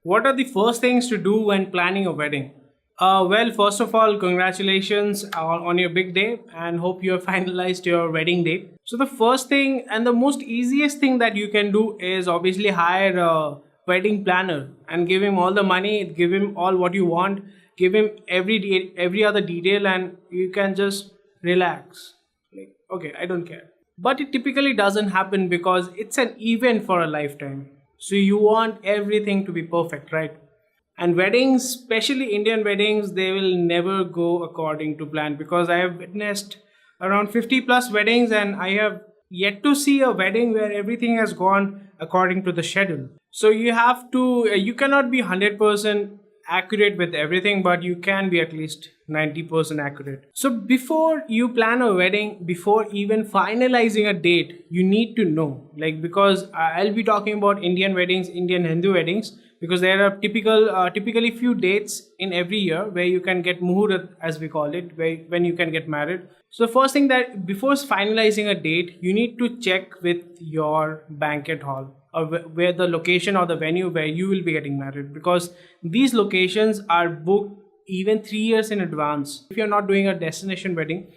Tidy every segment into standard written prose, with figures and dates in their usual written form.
What are the first things to do when planning a wedding? Well, first of all, congratulations on your big day and hope you have finalized your wedding date. So, the first thing and the most easiest thing that you can do is obviously hire a wedding planner and give him all the money, give him all what you want, give him every other detail, and you can just relax. Like, okay, I don't care. But it typically doesn't happen because it's an event for a lifetime. So you want everything to be perfect, right? And weddings, especially Indian weddings, they will never go according to plan because I have witnessed around 50 plus weddings and I have yet to see a wedding where everything has gone according to the schedule. So you have to, you cannot be 100% accurate with everything, but you can be at least 90% accurate. So before you plan a wedding, before even finalizing a date, you need to know, like, because I'll be talking about Indian weddings, Indian Hindu weddings, because there are typically few dates in every year where you can get muhurat, as we call it, when you can get married. So first thing, that before finalizing a date, you need to check with your banquet hall or where the location or the venue where you will be getting married, because these locations are booked even 3 years in advance. If you're not doing a destination wedding,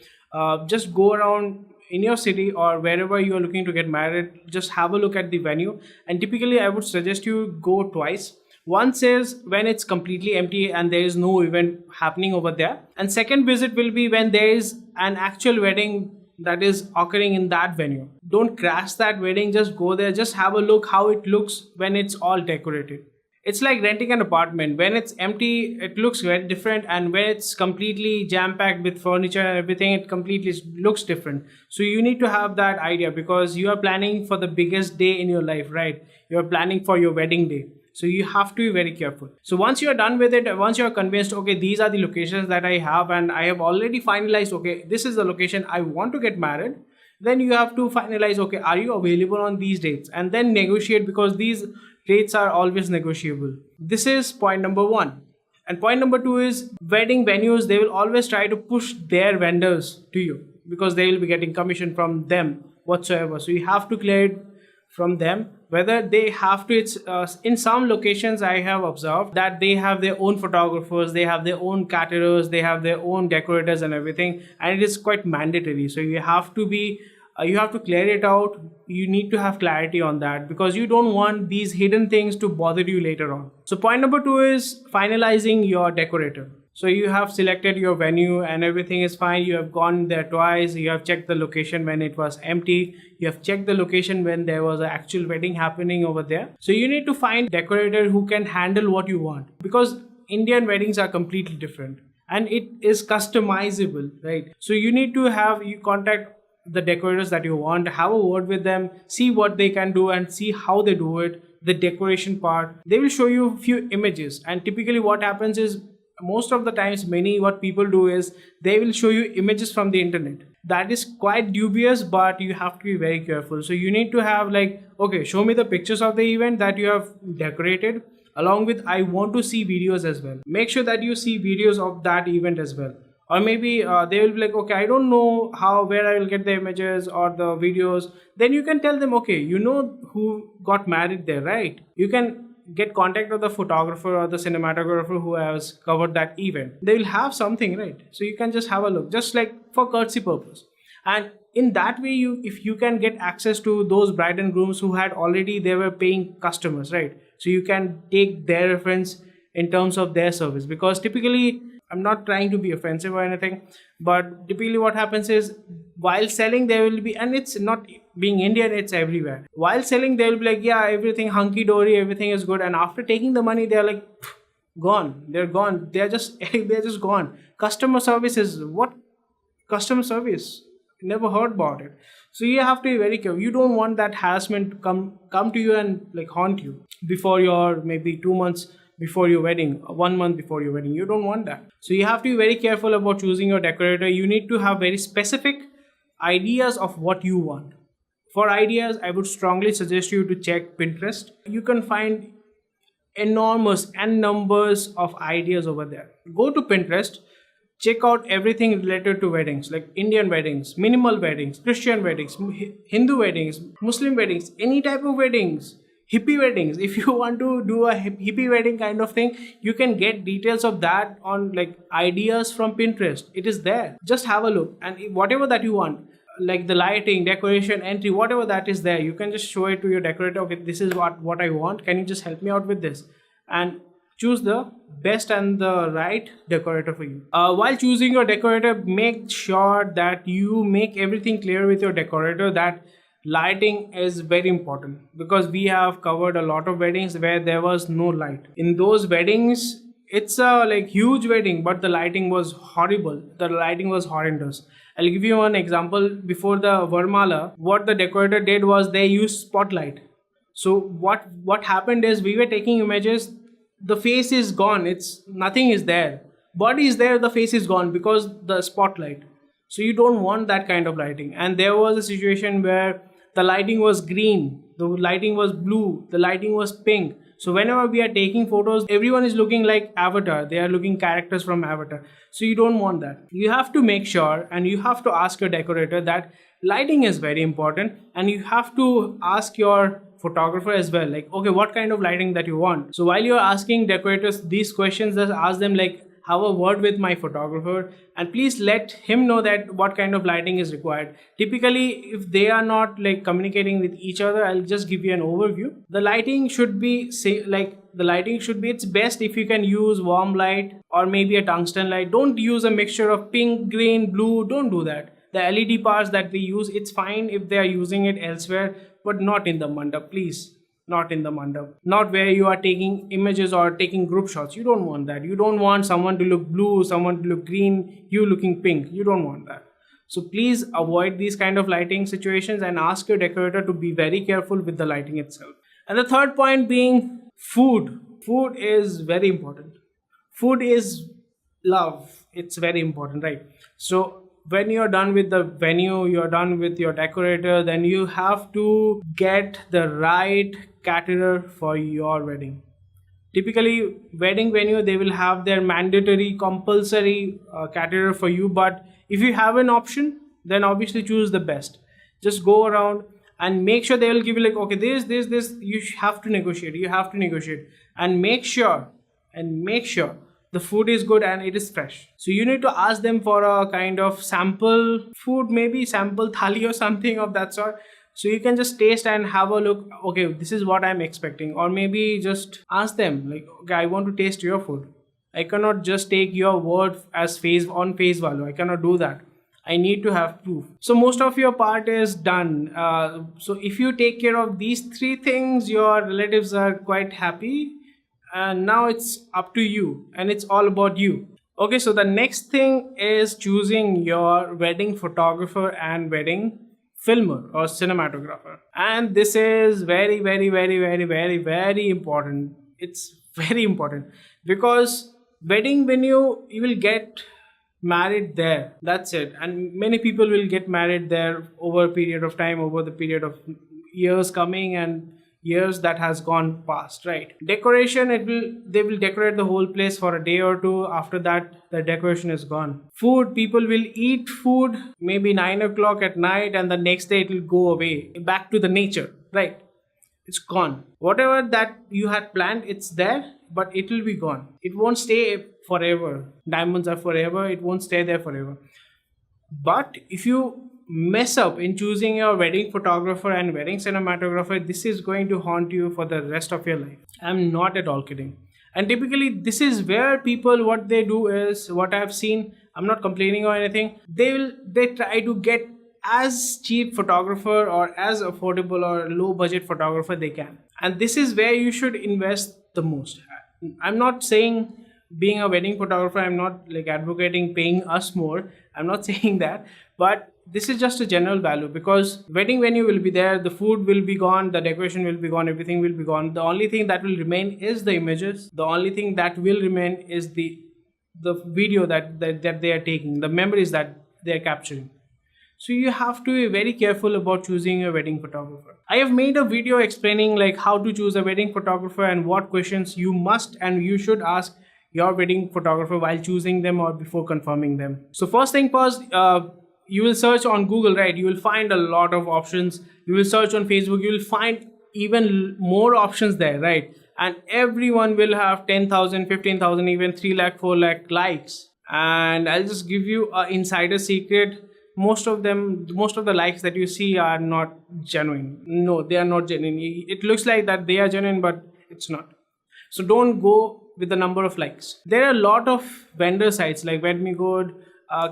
just go around in your city or wherever you are looking to get married, just have a look at the venue. And typically I would suggest you go twice. Once is when it's completely empty and there is no event happening over there, and second visit will be when there is an actual wedding that is occurring in that venue. Don't crash that wedding, just go there, just have a look how it looks when it's all decorated. It's like renting an apartment. When it's empty, it looks very different, and when it's completely jam packed with furniture and everything, it completely looks different. So you need to have that idea because you are planning for the biggest day in your life, right? You are planning for your wedding day. So you have to be very careful. So once you're done with it, once you're convinced, okay, these are the locations that I have, and I have already finalized, okay, this is the location I want to get married, then you have to finalize, okay, are you available on these dates, and then negotiate, because these dates are always negotiable. This is point number one. And point number two is wedding venues, they will always try to push their vendors to you because they will be getting commission from them whatsoever. So you have to clear it from them whether they have to. It's in some locations I have observed that they have their own photographers, they have their own caterers, they have their own decorators and everything, and it is quite mandatory. So you have to be you have to clear it out. You need to have clarity on that because you don't want these hidden things to bother you later on. So point number two is finalizing your decorator. So you have selected your venue and everything is fine. You have gone there twice. You have checked the location when it was empty. You have checked the location when there was an actual wedding happening over there. So you need to find decorator who can handle what you want, because Indian weddings are completely different and it is customizable, right? So you need to have, you contact the decorators that you want, have a word with them, see what they can do and see how they do it. The decoration part, they will show you a few images, and typically what happens is, most of the times, many what people do is they will show you images from the internet. That is quite dubious, but you have to be very careful. So you need to have, like, okay, show me the pictures of the event that you have decorated, along with I want to see videos as well. Make sure that you see videos of that event as well. Or maybe they will be like, okay, I don't know where I will get the images or the videos. Then you can tell them, okay, you know who got married there, right? You can get contact of the photographer or the cinematographer who has covered that event. They will have something, right? So you can just have a look, just like for courtesy purpose. And in that way, if you can get access to those bride and grooms who had already, they were paying customers, right? So you can take their reference in terms of their service, because typically, I'm not trying to be offensive or anything, but typically what happens is, while selling there will be, and it's not being Indian, it's everywhere. While selling they will be like, yeah, everything hunky dory, everything is good, and after taking the money they're like, gone. They're gone. They're just they're just gone. Customer service is what? Customer service? Never heard about it. So you have to be very careful. You don't want that harassment to come to you and like haunt you before your, maybe 2 months before your wedding, 1 month before your wedding. You don't want that. So you have to be very careful about choosing your decorator. You need to have very specific ideas of what you want. For ideas, I would strongly suggest you to check Pinterest. You can find enormous and numbers of ideas over there. Go to Pinterest, check out everything related to weddings, like Indian weddings, minimal weddings, Christian weddings, Hindu weddings, Muslim weddings, any type of weddings. hippie weddings, if you want to do a hippie wedding kind of thing, you can get details of that on like ideas from Pinterest. It is there, just have a look, and whatever that you want, like the lighting, decoration, entry, whatever that is there, you can just show it to your decorator. Okay, this is what I want, can you just help me out with this? And choose the best and the right decorator for you. While choosing your decorator, make sure that you make everything clear with your decorator that lighting is very important, because we have covered a lot of weddings where there was no light. In those weddings, it's a like huge wedding, but the lighting was horrible, the lighting was horrendous. I'll give you one example. Before the Varmala, what the decorator did was they used spotlight. So what happened is, we were taking images, the face is gone, it's nothing is there, body is there, the face is gone because the spotlight. So you don't want that kind of lighting. And there was a situation where the lighting was green, the lighting was blue, the lighting was pink. So whenever we are taking photos, everyone is looking like Avatar, they are looking characters from Avatar. So you don't want that. You have to make sure, and you have to ask your decorator that lighting is very important, and you have to ask your photographer as well, like, okay, what kind of lighting that you want. So while you're asking decorators these questions, just ask them like, have a word with my photographer and please let him know that what kind of lighting is required. Typically, if they are not like communicating with each other, I'll just give you an overview. The lighting should be it's best if you can use warm light or maybe a tungsten light. Don't use a mixture of pink, green, blue. Don't do that. The LED parts that they use, it's fine if they are using it elsewhere, but not in the mandap, please. Not in the mandap. Not where you are taking images or taking group shots. You don't want that. You don't want someone to look blue, someone to look green, you looking pink. You don't want that. So please avoid these kind of lighting situations and ask your decorator to be very careful with the lighting itself. And the third point being food. Food is very important. Food is love. It's very important, right? So when you're done with the venue, you're done with your decorator, then you have to get the right caterer for your wedding. Typically, wedding venue, they will have their mandatory compulsory caterer for you, but if you have an option, then obviously choose the best. Just go around and make sure they will give you like, okay, this you have to negotiate and make sure the food is good and it is fresh. So you need to ask them for a kind of sample food, maybe sample thali or something of that sort. So you can just taste and have a look, okay, this is what I'm expecting. Or maybe just ask them like, okay, I want to taste your food. I cannot just take your word as face value. I cannot do that. I need to have proof. So most of your part is done. So if you take care of these three things, your relatives are quite happy. And now it's up to you, and it's all about you. Okay, so the next thing is choosing your wedding photographer and wedding filmer or cinematographer. And this is very, very, very, very, very, very important. It's very important because wedding venue, you will get married there. That's it. And many people will get married there over a period of time, over the period of years coming and years that has gone past, right? Decoration, they will decorate the whole place for a day or two. After that, the decoration is gone. Food, people will eat food maybe 9 o'clock at night, and the next day it will go away back to the nature, right? It's gone. Whatever that you had planned, it's there, but it will be gone. It won't stay forever. Diamonds are forever. It won't stay there forever. But if you mess up in choosing your wedding photographer and wedding cinematographer, this is going to haunt you for the rest of your life. I'm not at all kidding. And typically this is where people, what they do is, what I've seen, I'm not complaining or anything, they try to get as cheap photographer or as affordable or low budget photographer they can. And this is where you should invest the most. I'm not saying being a wedding photographer, I'm not like advocating paying us more. I'm not saying that, but this is just a general value, because wedding venue will be there, the food will be gone, the decoration will be gone, everything will be gone. The only thing that will remain is the images. The only thing that will remain is the video that they are taking, the memories that they are capturing. So you have to be very careful about choosing a wedding photographer. I have made a video explaining like how to choose a wedding photographer and what questions you must and you should ask your wedding photographer while choosing them or before confirming them. So first thing first, you will search on Google, right? You will find a lot of options. You will search on Facebook. You will find more options there, right? And everyone will have 10,000, 15,000, even 3 lakh, 4 lakh likes. And I'll just give you an insider secret. Most of the likes that you see are not genuine. No, they are not genuine. It looks like that they are genuine, but it's not. So don't go with the number of likes. There are a lot of vendor sites like WedMeGood,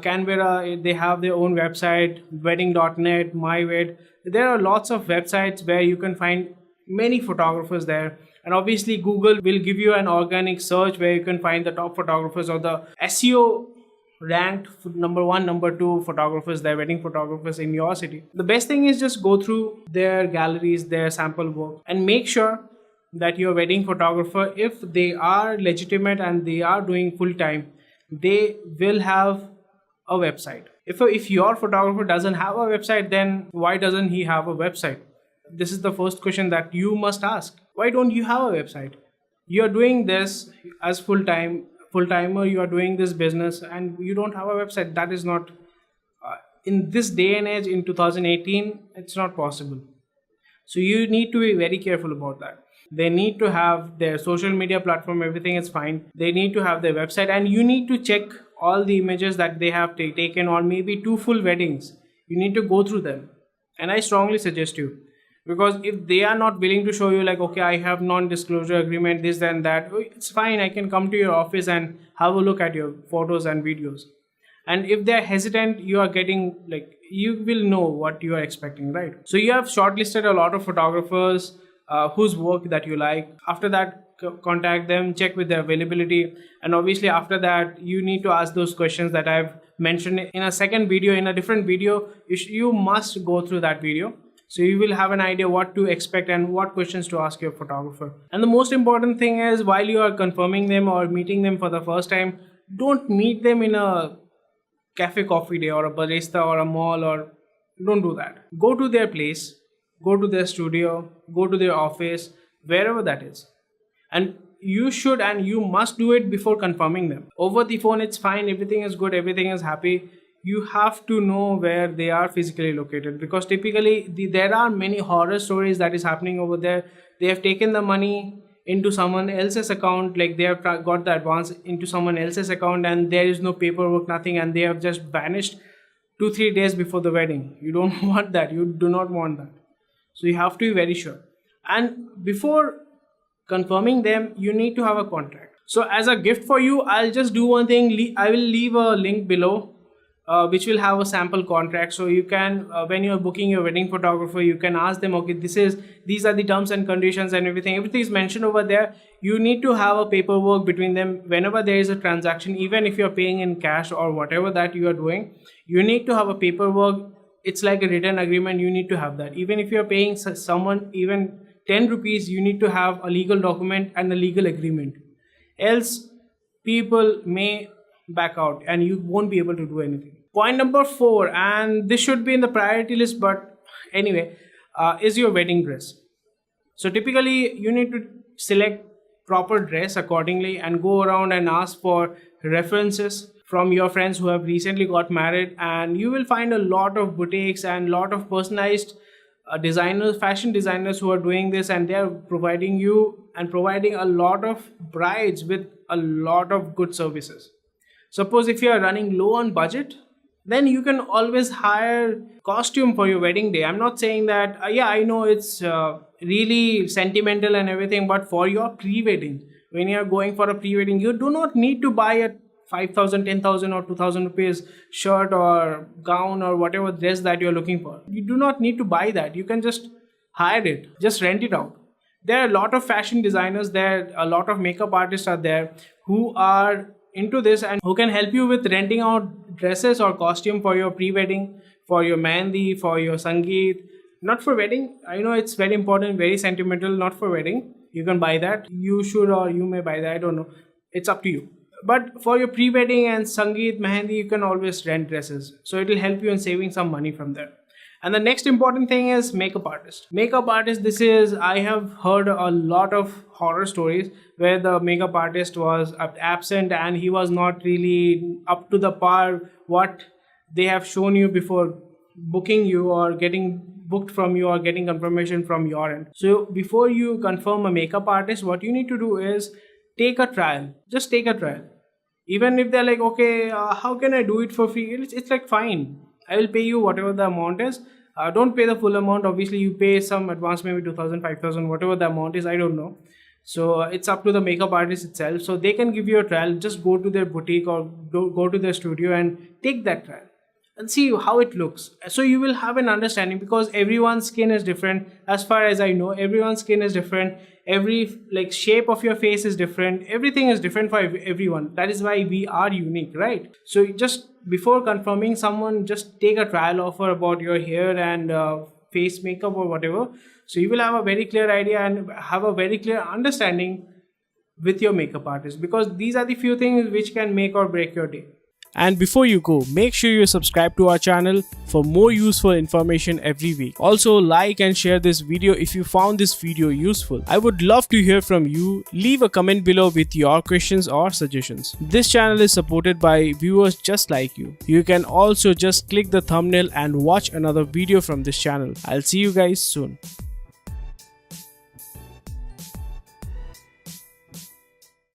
Canberra, they have their own website, wedding.net, MyWed. There are lots of websites where you can find many photographers there. And obviously, Google will give you an organic search where you can find the top photographers or the SEO ranked number one, number two photographers, their wedding photographers in your city. The best thing is just go through their galleries, their sample work, and make sure that your wedding photographer, if they are legitimate and they are doing full time, they will have a website. If your photographer doesn't have a website, then why doesn't he have a website? This is the first question that you must ask. Why don't you have a website? You're doing this as full timer, you are doing this business and you don't have a website. That is not in this day and age, in 2018, it's not possible. So you need to be very careful about that. They need to have their social media platform, everything is fine. They need to have their website, and you need to check all the images that they have taken, or maybe two full weddings. You need to go through them. And I strongly suggest you, because if they are not willing to show you like, okay, I have non-disclosure agreement, this and that, it's fine, I can come to your office and have a look at your photos and videos. And if they're hesitant, you are getting like, you will know what you are expecting, right? So you have shortlisted a lot of photographers whose work that you like. After that, contact them, check with their availability, and obviously after that you need to ask those questions that I've mentioned in a second video, in a different video. You must go through that video, so you will have an idea what to expect and what questions to ask your photographer. And the most important thing is, while you are confirming them or meeting them for the first time, don't meet them in a cafe coffee day or a barista or a mall, or don't do that. Go to their place, go to their studio, go to their office, wherever that is. And you should and you must do it before confirming them. Over the phone, it's fine, everything is good, everything is happy. You have to know where they are physically located, because typically there are many horror stories that is happening over there. They have taken the money into someone else's account, like they have got the advance into someone else's account, and there is no paperwork, nothing, and they have just vanished 2-3 days before the wedding. You don't want that. You do not want that. So you have to be very sure. And before confirming them, you need to have a contract. So as a gift for you, I'll just do one thing. I will leave a link below which will have a sample contract. So you can, when you're booking your wedding photographer, you can ask them, okay, these are the terms and conditions and everything is mentioned over there. You need to have a paperwork between them whenever there is a transaction, even if you're paying in cash or whatever that you are doing. You need to have a paperwork. It's like a written agreement. You need to have that. Even if you're paying someone even 10 rupees, you need to have a legal document and a legal agreement. Else people may back out and you won't be able to do anything. Point number 4, and this should be in the priority list, but anyway, is your wedding dress. So typically you need to select proper dress accordingly and go around and ask for references from your friends who have recently got married, and you will find a lot of boutiques and lot of personalized designers, fashion designers who are doing this, and they are providing you and providing a lot of brides with a lot of good services. Suppose if you are running low on budget, then you can always hire costume for your wedding day. I'm not saying that, yeah, I know it's really sentimental and everything, but for your pre-wedding, when you're going for a pre-wedding, you do not need to buy a 5,000, 10,000 or 2,000 rupees shirt or gown or whatever dress that you're looking for. You do not need to buy that. You can just hire it, just rent it out. There are a lot of fashion designers there, a lot of makeup artists are there who are into this and who can help you with renting out dresses or costume for your pre-wedding, for your mehndi, for your sangeet. Not for wedding. I know it's very important, very sentimental, not for wedding. You can buy that. You should, or you may buy that. I don't know. It's up to you. But for your pre-wedding and sangeet, mehndi, you can always rent dresses. So it will help you in saving some money from there. And the next important thing is makeup artist. Makeup artist, I have heard a lot of horror stories where the makeup artist was absent and he was not really up to the par what they have shown you before booking you or getting booked from you or getting confirmation from your end. So before you confirm a makeup artist, what you need to do is take a trial. Just take a trial. Even if they're like, okay, how can I do it for free? It's like, fine, I will pay you whatever the amount is. Don't pay the full amount. Obviously, you pay some advance, maybe 2,000, 5,000, whatever the amount is. I don't know. So it's up to the makeup artist itself. So they can give you a trial. Just go to their boutique or go to their studio and take that trial and see how it looks. So you will have an understanding, because everyone's skin is different. As far as I know, everyone's skin is different. Every like shape of your face is different. Everything is different for everyone. That is why we are unique, right? So just before confirming someone, just take a trial offer about your hair and face makeup or whatever. So you will have a very clear idea and have a very clear understanding with your makeup artist, because these are the few things which can make or break your day. And before you go, make sure you subscribe to our channel for more useful information every week. Also, like and share this video if you found this video useful. I would love to hear from you. Leave a comment below with your questions or suggestions. This channel is supported by viewers just like you. You can also just click the thumbnail and watch another video from this channel. I'll see you guys soon.